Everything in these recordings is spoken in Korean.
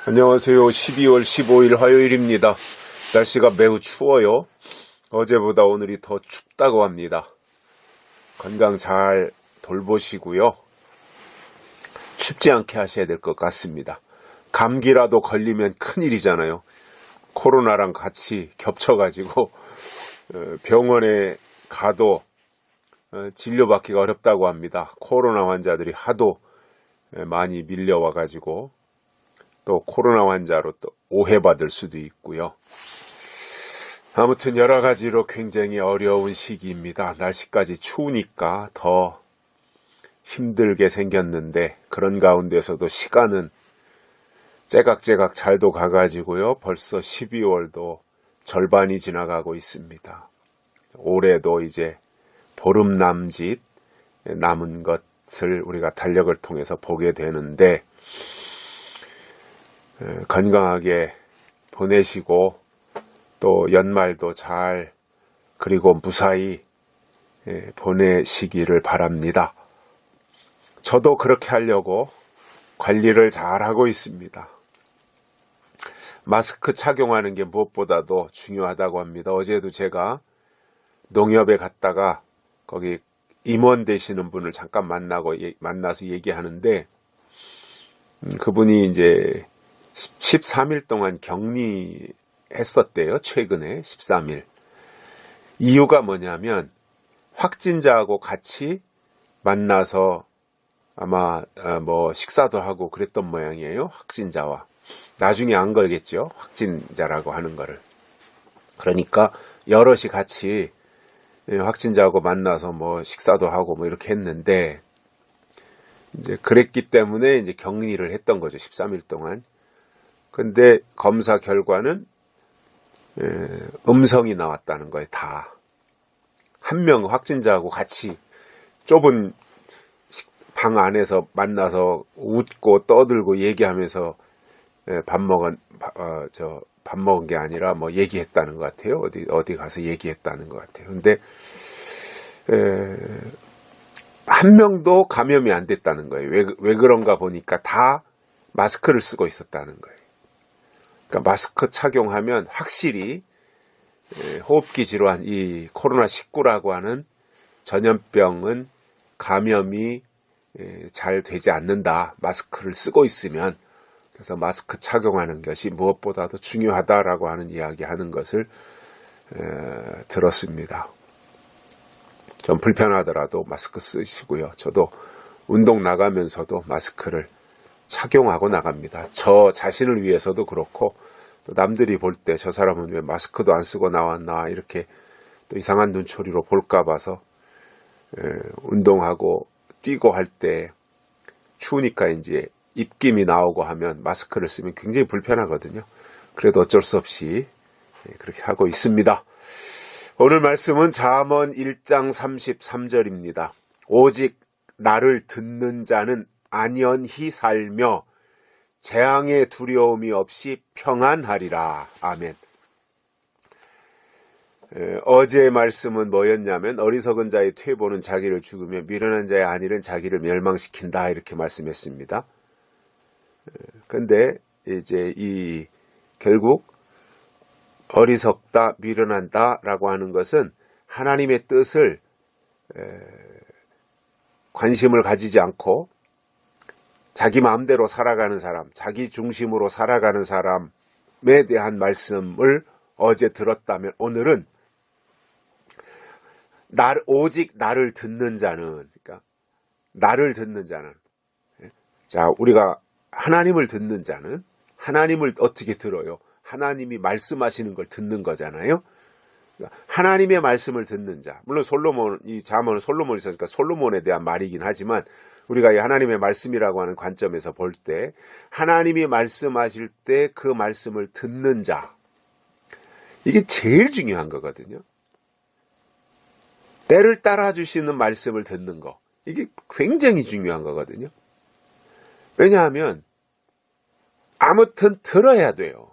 안녕하세요. 12월 15일 화요일입니다. 날씨가 매우 추워요. 어제보다 오늘이 더 춥다고 합니다. 건강 잘 돌보시고요. 춥지 않게 하셔야 될 것 같습니다. 감기라도 걸리면 큰일이잖아요. 코로나랑 같이 겹쳐가지고 병원에 가도 진료받기가 어렵다고 합니다. 코로나 환자들이 하도 많이 밀려와가지고 또 코로나 환자로 또 오해받을 수도 있고요. 아무튼 여러 가지로 굉장히 어려운 시기입니다. 날씨까지 추우니까 더 힘들게 생겼는데 그런 가운데서도 시간은 째각째각 잘도 가가지고요. 벌써 12월도 절반이 지나가고 있습니다. 올해도 이제 보름 남짓 남은 것을 우리가 달력을 통해서 보게 되는데 건강하게 보내시고 또 연말도 잘 그리고 무사히 보내시기를 바랍니다. 저도 그렇게 하려고 관리를 잘 하고 있습니다. 마스크 착용하는 게 무엇보다도 중요하다고 합니다. 어제도 제가 농협에 갔다가 거기 임원 되시는 분을 잠깐 만나서 얘기하는데 그분이 이제 13일 동안 격리했었대요. 최근에 13일. 이유가 뭐냐면 확진자하고 같이 만나서 아마 뭐 식사도 하고 그랬던 모양이에요. 확진자와. 나중에 안 걸겠죠. 확진자라고 하는 거를. 그러니까 여럿이 같이 확진자하고 만나서 뭐 식사도 하고 뭐 이렇게 했는데 이제 그랬기 때문에 이제 격리를 했던 거죠. 13일 동안. 근데 검사 결과는 음성이 나왔다는 거예요. 다. 한 명 확진자하고 같이 좁은 방 안에서 만나서 웃고 떠들고 얘기하면서 밥 먹은 게 아니라 뭐 얘기했다는 것 같아요. 어디 가서 얘기했다는 것 같아요. 근데 한 명도 감염이 안 됐다는 거예요. 왜 그런가 보니까 다 마스크를 쓰고 있었다는 거예요. 그러니까 마스크 착용하면 확실히 호흡기 질환, 이 코로나19라고 하는 전염병은 감염이 잘 되지 않는다. 마스크를 쓰고 있으면. 그래서 마스크 착용하는 것이 무엇보다도 중요하다라고 하는 이야기 하는 것을 들었습니다. 좀 불편하더라도 마스크 쓰시고요. 저도 운동 나가면서도 마스크를 착용하고 나갑니다. 저 자신을 위해서도 그렇고 또 남들이 볼 때 저 사람은 왜 마스크도 안 쓰고 나왔나 이렇게 또 이상한 눈초리로 볼까 봐서 운동하고 뛰고 할 때 추우니까 이제 입김이 나오고 하면 마스크를 쓰면 굉장히 불편하거든요. 그래도 어쩔 수 없이 그렇게 하고 있습니다. 오늘 말씀은 잠언 1장 33절입니다. 오직 나를 듣는 자는 안연히 살며 재앙의 두려움이 없이 평안하리라. 아멘. 어제의 말씀은 뭐였냐면 어리석은 자의 퇴보는 자기를 죽으며 미련한 자의 안일은 자기를 멸망시킨다 이렇게 말씀했습니다. 근데 이제 결국 어리석다, 미련한다 라고 하는 것은 하나님의 뜻을 관심을 가지지 않고 자기 마음대로 살아가는 사람, 자기 중심으로 살아가는 사람에 대한 말씀을 어제 들었다면 오늘은 오직 나를 듣는 자는, 그러니까 나를 듣는 자는, 자, 우리가 하나님을 듣는 자는 하나님을 어떻게 들어요? 하나님이 말씀하시는 걸 듣는 거잖아요. 하나님의 말씀을 듣는 자. 물론 이 잠언은 솔로몬이 썼으니까 솔로몬에 대한 말이긴 하지만 우리가 이 하나님의 말씀이라고 하는 관점에서 볼 때 하나님이 말씀하실 때 그 말씀을 듣는 자. 이게 제일 중요한 거거든요. 때를 따라 주시는 말씀을 듣는 거. 이게 굉장히 중요한 거거든요. 왜냐하면 아무튼 들어야 돼요.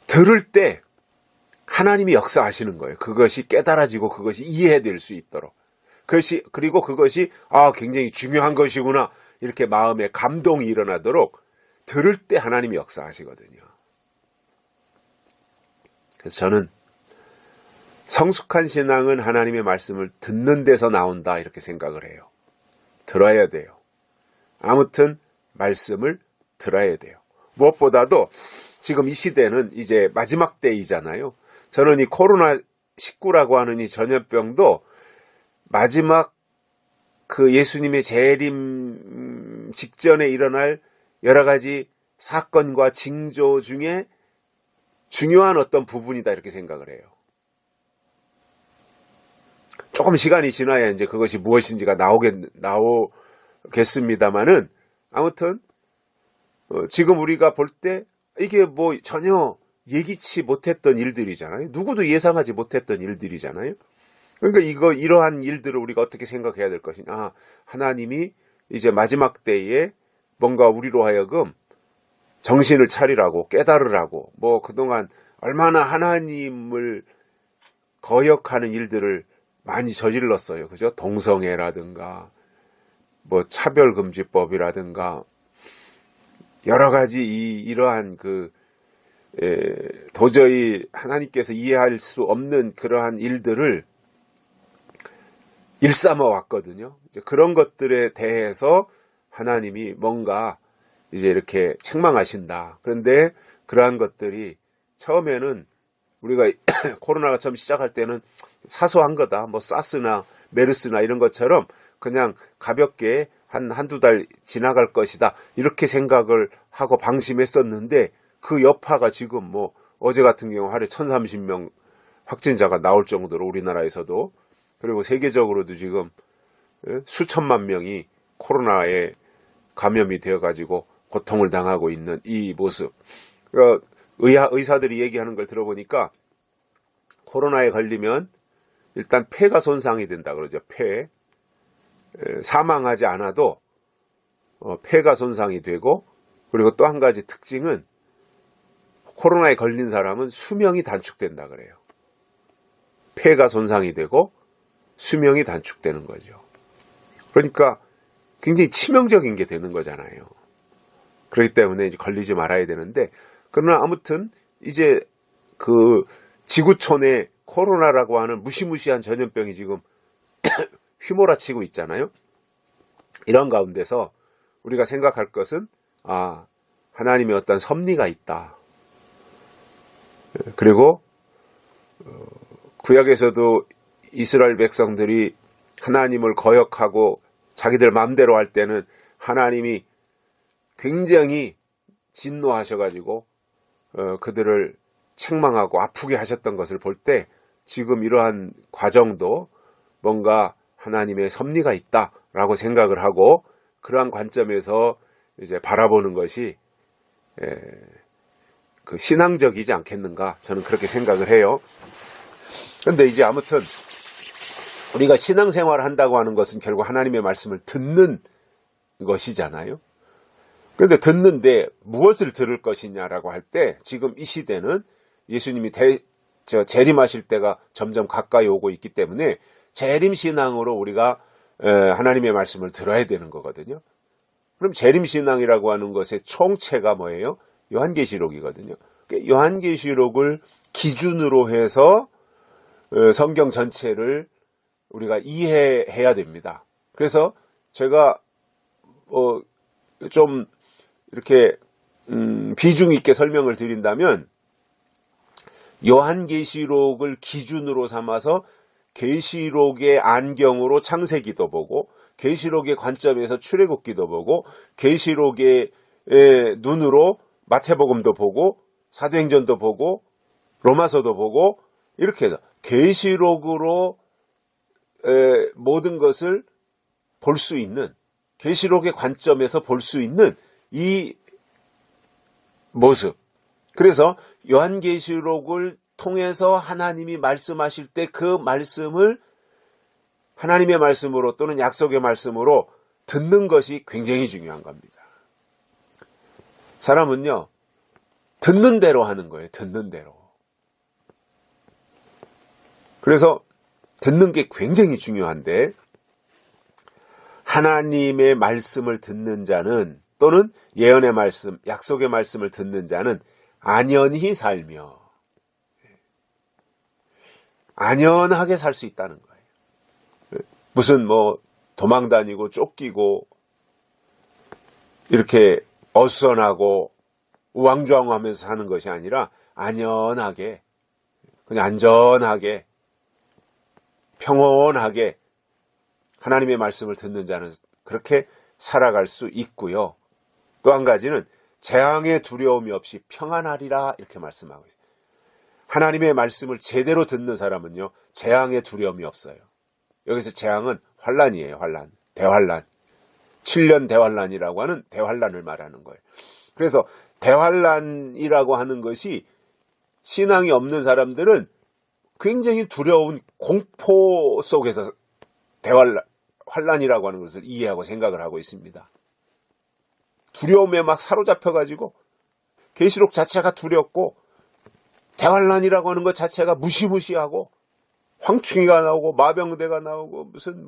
들을 때 하나님이 역사하시는 거예요. 그것이 깨달아지고 그것이 이해될 수 있도록. 그리고 그것이 굉장히 중요한 것이구나 이렇게 마음에 감동이 일어나도록 들을 때 하나님이 역사하시거든요. 그래서 저는 성숙한 신앙은 하나님의 말씀을 듣는 데서 나온다 이렇게 생각을 해요. 들어야 돼요. 아무튼 말씀을 들어야 돼요. 무엇보다도 지금 이 시대는 이제 마지막 때이잖아요. 저는 이 코로나19라고 하는 이 전염병도 마지막 그 예수님의 재림 직전에 일어날 여러 가지 사건과 징조 중에 중요한 어떤 부분이다 이렇게 생각을 해요. 조금 시간이 지나야 이제 그것이 무엇인지가 나오겠습니다만은 아무튼 지금 우리가 볼 때 이게 뭐 전혀 예기치 못했던 일들이잖아요. 누구도 예상하지 못했던 일들이잖아요. 그러니까 이러한 일들을 우리가 어떻게 생각해야 될 것이냐. 하나님이 이제 마지막 때에 뭔가 우리로 하여금 정신을 차리라고 깨달으라고 뭐 그동안 얼마나 하나님을 거역하는 일들을 많이 저질렀어요. 그죠? 동성애라든가 뭐 차별금지법이라든가 여러 가지 이러한 도저히 하나님께서 이해할 수 없는 그러한 일들을 일삼아 왔거든요. 그런 것들에 대해서 하나님이 뭔가 이제 이렇게 책망하신다. 그런데 그러한 것들이 처음에는 우리가 코로나가 처음 시작할 때는 사소한 거다. 뭐 사스나 메르스나 이런 것처럼 그냥 가볍게 한두 달 지나갈 것이다. 이렇게 생각을 하고 방심했었는데 그 여파가 지금 뭐 어제 같은 경우 하루에 1030명 확진자가 나올 정도로 우리나라에서도 그리고 세계적으로도 지금 수천만 명이 코로나에 감염이 되어가지고 고통을 당하고 있는 이 모습. 의사들이 얘기하는 걸 들어보니까 코로나에 걸리면 일단 폐가 손상이 된다 그러죠. 폐. 사망하지 않아도 폐가 손상이 되고 그리고 또 한 가지 특징은 코로나에 걸린 사람은 수명이 단축된다 그래요. 폐가 손상이 되고 수명이 단축되는 거죠. 그러니까 굉장히 치명적인 게 되는 거잖아요. 그렇기 때문에 이제 걸리지 말아야 되는데 그러나 아무튼 이제 그 지구촌에 코로나라고 하는 무시무시한 전염병이 지금 휘몰아치고 있잖아요. 이런 가운데서 우리가 생각할 것은 하나님의 어떤 섭리가 있다. 그리고 구약에서도 이스라엘 백성들이 하나님을 거역하고 자기들 마음대로 할 때는 하나님이 굉장히 진노하셔가지고 그들을 책망하고 아프게 하셨던 것을 볼 때 지금 이러한 과정도 뭔가 하나님의 섭리가 있다라고 생각을 하고 그러한 관점에서 이제 바라보는 것이 그 신앙적이지 않겠는가 저는 그렇게 생각을 해요. 그런데 이제 아무튼 우리가 신앙생활을 한다고 하는 것은 결국 하나님의 말씀을 듣는 것이잖아요. 그런데 듣는데 무엇을 들을 것이냐라고 할 때 지금 이 시대는 예수님이 재림하실 때가 점점 가까이 오고 있기 때문에 재림신앙으로 우리가 하나님의 말씀을 들어야 되는 거거든요. 그럼 재림신앙이라고 하는 것의 총체가 뭐예요? 요한계시록이거든요. 요한계시록을 기준으로 해서 성경 전체를 우리가 이해해야 됩니다. 그래서 제가 좀 이렇게 비중 있게 설명을 드린다면 요한계시록을 기준으로 삼아서 계시록의 안경으로 창세기도 보고 계시록의 관점에서 출애굽기도 보고 계시록의 눈으로 마태복음도 보고 사도행전도 보고 로마서도 보고 이렇게 해서 계시록으로 모든 것을 볼 수 있는 계시록의 관점에서 볼 수 있는 이 모습. 그래서 요한계시록을 통해서 하나님이 말씀하실 때 그 말씀을 하나님의 말씀으로 또는 약속의 말씀으로 듣는 것이 굉장히 중요한 겁니다. 사람은요, 듣는 대로 하는 거예요. 듣는 대로. 그래서 듣는 게 굉장히 중요한데 하나님의 말씀을 듣는 자는 또는 예언의 말씀, 약속의 말씀을 듣는 자는 안연히 살며 안연하게 살 수 있다는 거예요. 무슨 도망 다니고 쫓기고 이렇게 어수선하고 우왕좌왕하면서 사는 것이 아니라 안연하게, 그냥 안전하게, 평온하게 하나님의 말씀을 듣는 자는 그렇게 살아갈 수 있고요. 또 한 가지는 재앙의 두려움이 없이 평안하리라 이렇게 말씀하고 있어요. 하나님의 말씀을 제대로 듣는 사람은요, 재앙의 두려움이 없어요. 여기서 재앙은 환란이에요. 환란, 대환란. 7년 대환란이라고 하는 대환란을 말하는 거예요. 그래서 대환란이라고 하는 것이 신앙이 없는 사람들은 굉장히 두려운 공포 속에서 환란이라고 하는 것을 이해하고 생각을 하고 있습니다. 두려움에 막 사로잡혀가지고 계시록 자체가 두렵고 대환란이라고 하는 것 자체가 무시무시하고 황충이가 나오고 마병대가 나오고 무슨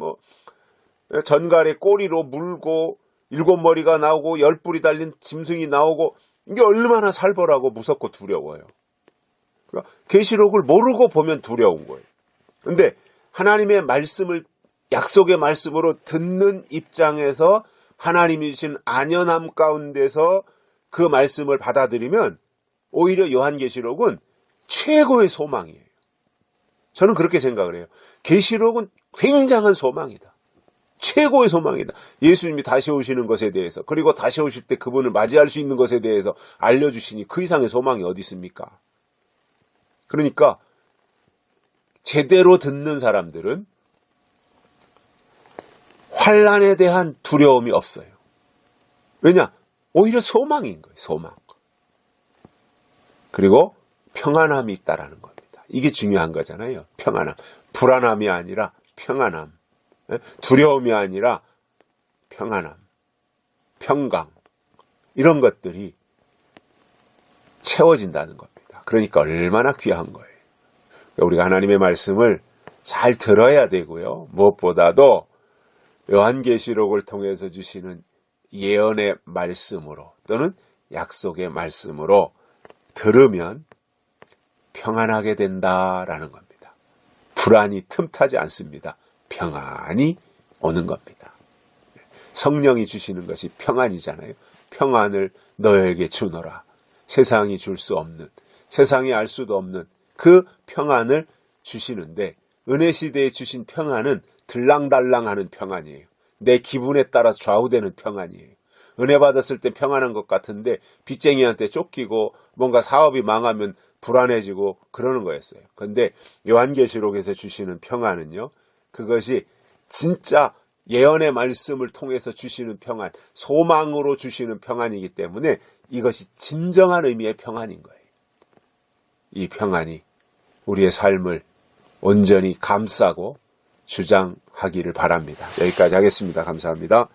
전갈의 꼬리로 물고 7머리가 나오고 10뿔이 달린 짐승이 나오고 이게 얼마나 살벌하고 무섭고 두려워요. 그러니까 계시록을 모르고 보면 두려운 거예요. 그런데 하나님의 말씀을 약속의 말씀으로 듣는 입장에서 하나님이 주신 안연함 가운데서 그 말씀을 받아들이면 오히려 요한계시록은 최고의 소망이에요. 저는 그렇게 생각을 해요. 계시록은 굉장한 소망이다. 최고의 소망이다. 예수님이 다시 오시는 것에 대해서, 그리고 다시 오실 때 그분을 맞이할 수 있는 것에 대해서 알려주시니 그 이상의 소망이 어디 있습니까? 그러니까 제대로 듣는 사람들은 환란에 대한 두려움이 없어요. 왜냐? 오히려 소망인 거예요. 소망. 그리고 평안함이 있다라는 겁니다. 이게 중요한 거잖아요. 평안함. 불안함이 아니라 평안함. 두려움이 아니라 평안함. 평강. 이런 것들이 채워진다는 겁니다. 그러니까 얼마나 귀한 거예요. 우리가 하나님의 말씀을 잘 들어야 되고요. 무엇보다도 요한계시록을 통해서 주시는 예언의 말씀으로 또는 약속의 말씀으로 들으면 평안하게 된다라는 겁니다. 불안이 틈타지 않습니다. 평안이 오는 겁니다. 성령이 주시는 것이 평안이잖아요. 평안을 너에게 주노라. 세상이 줄 수 없는, 세상이 알 수도 없는 그 평안을 주시는데, 은혜 시대에 주신 평안은 들랑달랑하는 평안이에요. 내 기분에 따라서 좌우되는 평안이에요. 은혜 받았을 때 평안한 것 같은데 빚쟁이한테 쫓기고 뭔가 사업이 망하면 불안해지고 그러는 거였어요. 그런데 요한계시록에서 주시는 평안은요, 그것이 진짜 예언의 말씀을 통해서 주시는 평안, 소망으로 주시는 평안이기 때문에 이것이 진정한 의미의 평안인 거예요. 이 평안이 우리의 삶을 온전히 감싸고 주장하기를 바랍니다. 여기까지 하겠습니다. 감사합니다.